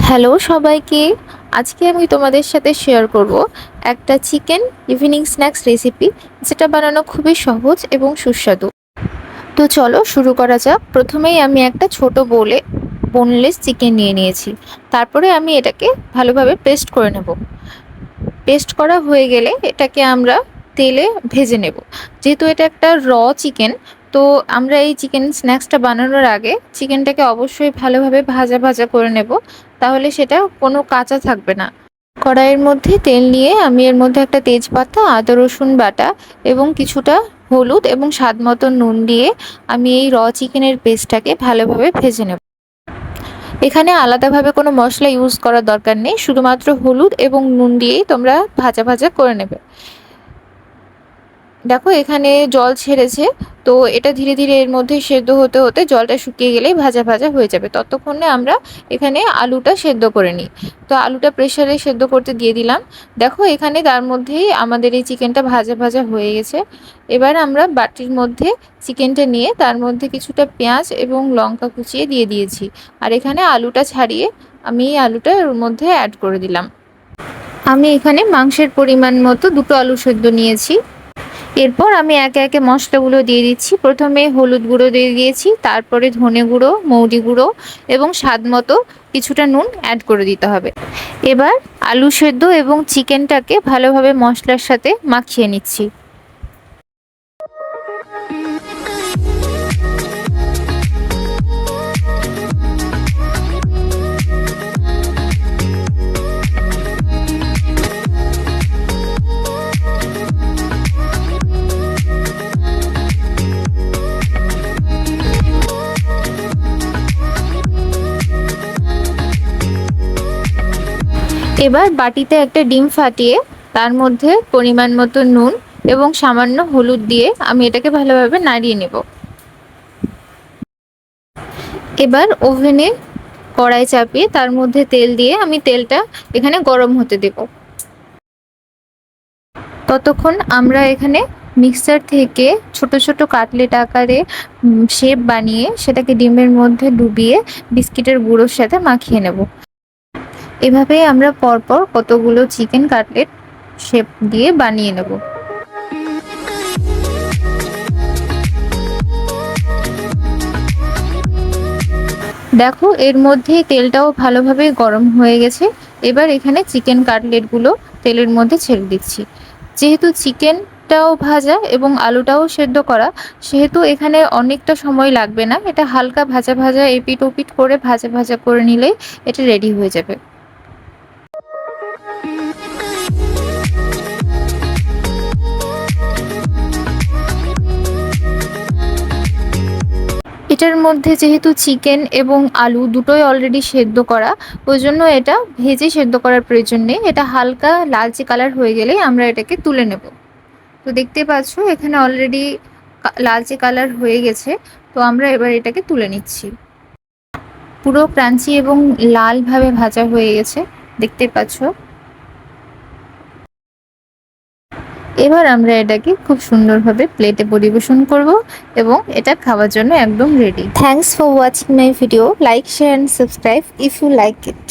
Hello সবাইকে। আজকে আমি তোমাদের সাথে শেয়ার করব একটা চিকেন ইভিনিং স্ন্যাক্স রেসিপি, যেটা বানানো খুবই সহজ এবং সুস্বাদু। তো চলো শুরু করা যাক। প্রথমেই আমি একটা ছোট বোলে বোনলেস চিকেন নিয়ে নিয়েছি। তারপরে আমি এটাকে ভালোভাবে পেস্ট করে নেব। পেস্ট করা হয়ে গেলে এটাকে আমরা তেলে ভেজে নেব। যেহেতু এটা একটা চিকেন, তো আমরা এই চিকেন স্ন্যাক্সটা বানানোর আগে চিকেনটাকে অবশ্যই ভালোভাবে ভাজা ভাজা করে নেব, তাহলে সেটা কোনো কাঁচা থাকবে না। কড়াইয়ের মধ্যে তেল নিয়ে আমি এর মধ্যে একটা তেজপাতা, আদা রসুন বাটা এবং কিছুটা হলুদ এবং স্বাদ মতো নুন দিয়ে আমি এই চিকেনের পেস্টটাকে ভালোভাবে ভেজে নেব। এখানে আলাদাভাবে কোনো মশলা ইউজ করার দরকার নেই, শুধুমাত্র হলুদ এবং নুন দিয়েই তোমরা ভাজা ভাজা করে নেবে। দেখো এখানে জল ছেড়েছে, তো এটা ধীরে ধীরে এর মধ্যে সেদ্ধ হতে হতে জলটা শুকিয়ে গেলেই ভাজা ভাজা হয়ে যাবে। ততক্ষণে আমরা এখানে আলুটা সেদ্ধ করে নিই। তো আলুটা প্রেসারে সেদ্ধ করতে দিয়ে দিলাম। দেখো এখানে তার মধ্যেই আমাদের এই চিকেনটা ভাজা ভাজা হয়ে গেছে। এবার আমরা বাটির মধ্যে চিকেনটা নিয়ে তার মধ্যে কিছুটা পেঁয়াজ এবং লঙ্কা কুচিয়ে দিয়ে দিয়েছি। আর এখানে আলুটা ছাড়িয়ে আমি এই আলুটা ওর মধ্যে অ্যাড করে দিলাম। আমি এখানে মাংসের পরিমাণ মতো 2টো আলু সেদ্ধ নিয়েছি। এরপর আমি একে একে মশলাগুলো দিয়ে দিচ্ছি। প্রথমে হলুদ গুঁড়ো দিয়ে দিয়েছি, তারপরে ধনে গুঁড়ো, মৌরি গুঁড়ো এবং স্বাদ মতো কিছুটা নুন অ্যাড করে দিতে হবে। এবার আলু সেদ্ধ এবং চিকেনটাকে ভালোভাবে মশলার সাথে মাখিয়ে নিচ্ছি। এবার বাটিতে একটা ডিম ফাটিয়ে তার মধ্যে পরিমাণ মতো নুন এবং সামান্য হলুদ দিয়ে আমি এটাকে ভালোভাবে নাড়িয়ে নেব। এবার ওভেনে কড়াই চাপিয়ে তার মধ্যে তেল দিয়ে আমি তেলটা এখানে গরম হতে দেব। ততক্ষণ আমরা এখানে মিক্সার থেকে ছোট ছোট কাটলেট আকারে শেপ বানিয়ে সেটাকে ডিমের মধ্যে ডুবিয়ে বিস্কিটের গুঁড়োর সাথে মাখিয়ে নেব। এভাবেই আমরা পরপর কতগুলো চিকেন কাটলেট শেপ দিয়ে বানিয়ে নেব। দেখো এর মধ্যে তেলটাও ভালোভাবে গরম হয়ে গেছে। এবার এখানে চিকেন কাটলেটগুলো তেলের মধ্যে ছেড়ে দিচ্ছি। যেহেতু চিকেনটাও ভাজা এবং আলুটাও সেদ্ধ করা, সেহেতু এখানে অনেকটা সময় লাগবে না। এটা হালকা ভাজা ভাজা এপিট ওপিট করে ভাজা ভাজা করে নিলেই এটা রেডি হয়ে যাবে। এটার মধ্যে যেহেতু চিকেন এবং আলু দুটোই অলরেডি সেদ্ধ করা, ওই জন্য এটা ভেজে সেদ্ধ করার প্রয়োজন নেই। এটা হালকা লালচে কালার হয়ে গেলেই আমরা এটাকে তুলে নেব। তো দেখতে পাচ্ছ এখানে অলরেডি লালচে কালার হয়ে গেছে। তো আমরা এবার এটাকে তুলে নিচ্ছি। পুরো ক্রাঞ্চি এবং লালভাবে ভাজা হয়ে গেছে, দেখতে পাচ্ছ। এবার আমরা এটাকে খুব সুন্দরভাবে প্লেটে পরিবেশন করব এবং এটা খাওয়ার জন্য একদম ready. Thanks for watching my video. Like, share and subscribe if you like it.